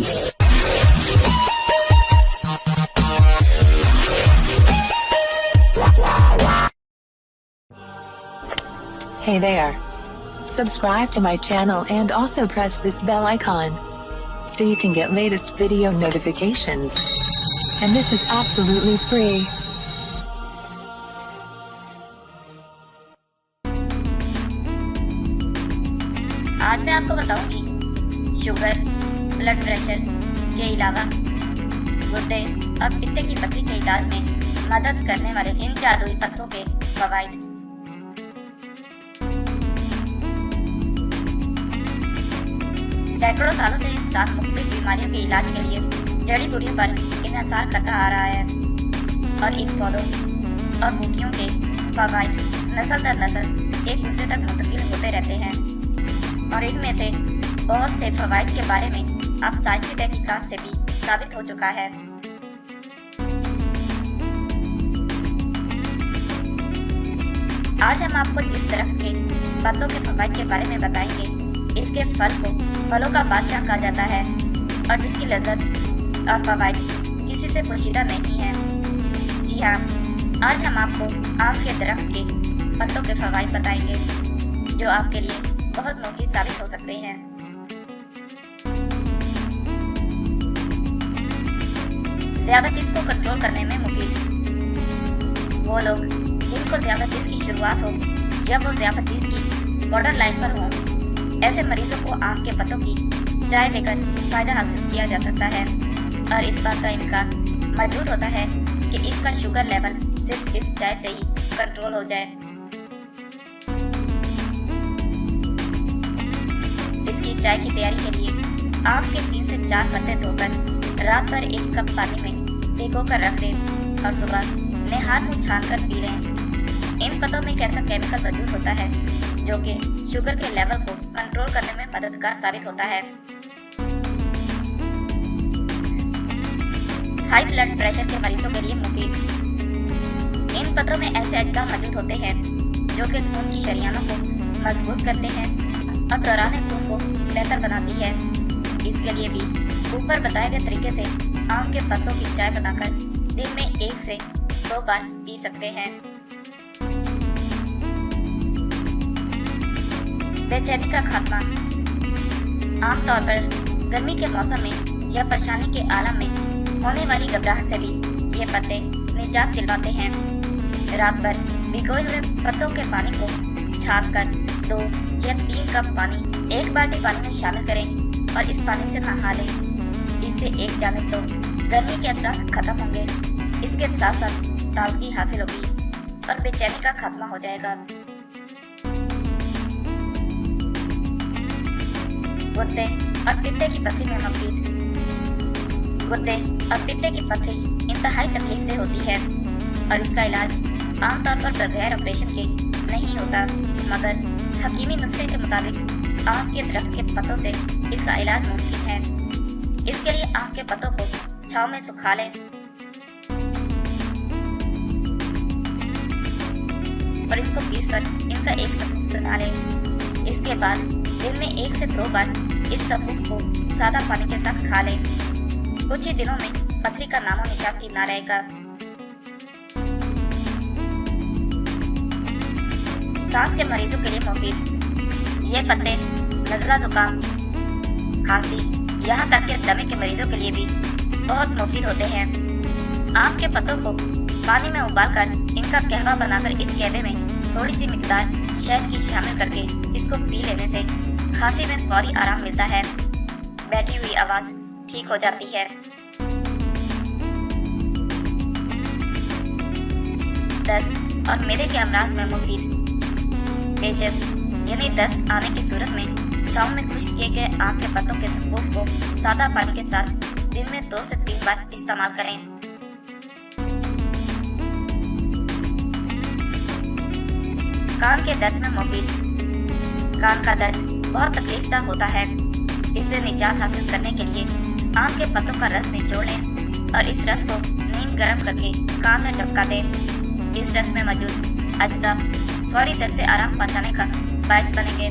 Hey there. Subscribe to my channel and also press this bell icon so you can get latest video notifications. And this is absolutely free. आज मैं आपको बताऊंगी sugar, blood pressure के अलावा गुर्दे और पित्ते की पथरी के इलाज में मदद करने वाले इन जादुई पत्तों के फवाइद। सैकड़ों सालों से इंसान मुख्तलिफ बीमारियों के इलाज के लिए जड़ी बूटियों पर इन्हिसार करता आ रहा है और इन पौधों और बूटियों के फवाइद नस्ल दर नस्ल एक दूसरे तक मुंतकिल होते रहते हैं और इनमें से बहुत से फवाइद के बारे में अब साइंसी तहकीकात से भी साबित हो चुका है। आज हम आपको जिस तरह के पत्तों के फवाइद के बारे में बताएंगे, इसके फल को फलों का बादशाह कहा जाता है और जिसकी लज्जत और फवाइद किसी से पोशीदा नहीं है। जी हाँ, आज हम आपको आम के दरख्त के पत्तों के फवाइद बताएंगे जो आपके लिए बहुत मुफीद साबित हो सकते हैं। ज़्यादतीज़ को कंट्रोल करने में मुफीद। वो लोग जिनको ज़्यादतीज़ की शुरुआत हो या वो ज़्यादतीज़ की बॉर्डर लाइन पर हों, ऐसे मरीजों को आम के पत्तों की चाय देकर फायदा हासिल किया जा सकता है और इस बात का इम्कान मौजूद होता है कि इसका शुगर लेवल सिर्फ इस चाय से ही कंट्रोल हो जाए। इसकी चाय की तैयारी के लिए आम के 3 से 4 पत्ते धोकर रात भर 1 कप पानी में भिगो कर रख दें और सुबह नए हाथ मुंह छान कर पी लें। इन पत्तों में एक ऐसा केमिकल मौजूद होता है जो कि शुगर के लेवल को कंट्रोल करने में मददगार साबित होता है। हाई ब्लड प्रेशर के मरीजों के लिए मुफीद। इन पत्तों में ऐसे अज्जा मौजूद होते हैं जो कि खून की शरियानों को मजबूत करते हैं और दौरान खून को बेहतर बनाती है। इसके लिए भी ऊपर बताए गए तरीके से आम के पत्तों की चाय बनाकर दिन में 1 से 2 बार पी सकते हैं। बेचैनी का खात्मा। आमतौर पर गर्मी के मौसम में या परेशानी के आलम में होने वाली घबराहट से भी ये पत्ते निजात दिलवाते हैं। रात भर भिगोए हुए पत्तों के पानी को छान कर 2 या 3 कप पानी 1 बाल्टी पानी में शामिल करें और इस पानी से नहा लें। इससे एक जानिब तो गर्मी के असरात खत्म होंगे, इसके साथ साथ ताजगी हासिल होगी और बेचैनी का खात्मा हो जाएगा। गुर्दे और पित्ते की पथरी में मुफीद। गुर्दे और पित्ते की पथरी इंतहाई तकलीफदेह होती है और इसका इलाज आमतौर पर बगैर ऑपरेशन के नहीं होता, मगर हकीमी नुस्खे के मुताबिक आम के दरख्त के पत्तों से इसका इलाज मुमकिन है। इसके लिए आम के पत्तों को छांव में सुखा लें और इनको पीसकर इनका एक सफ़ूफ बना लें। इसके बाद दिन में 1 से 2 बार इस सफ़ूफ को सादा पानी के साथ खा लें। कुछ ही दिनों में पथरी का नामो निशान भी ना रहेगा। सांस के मरीजों के लिए मुफीद। ये पत्ते नज़ला, जुकाम, खांसी, यहाँ तक कि दमे के मरीजों के लिए भी बहुत मुफीद होते हैं। आम के पत्तों को पानी में उबालकर इनका कहवा बनाकर इस कहवे में थोड़ी सी मिकदार शहद की शामिल करके इसको पी लेने से खांसी में फौरी आराम मिलता है, बैठी हुई आवाज ठीक हो जाती है। दस्त और मेदे के अमराज में मुफीद। पेचिस यानी दस्त आने की सूरत में छांव में खुश्क किए गए आम के पत्तों के सफ़ूफ को सादा पानी के साथ दिन में 2 से 3 बार इस्तेमाल करें। कान के दर्द में मुफीद। कान का दर्द बहुत तकलीफदा होता है, इससे निजात हासिल करने के लिए आम के पत्तों का रस निचोड़ लें और इस रस को नीम गर्म करके कान में टपका दें। इस रस में मौजूद अज्जा फौरी दर्द से आराम पहुंचाने का बायस बनेंगे।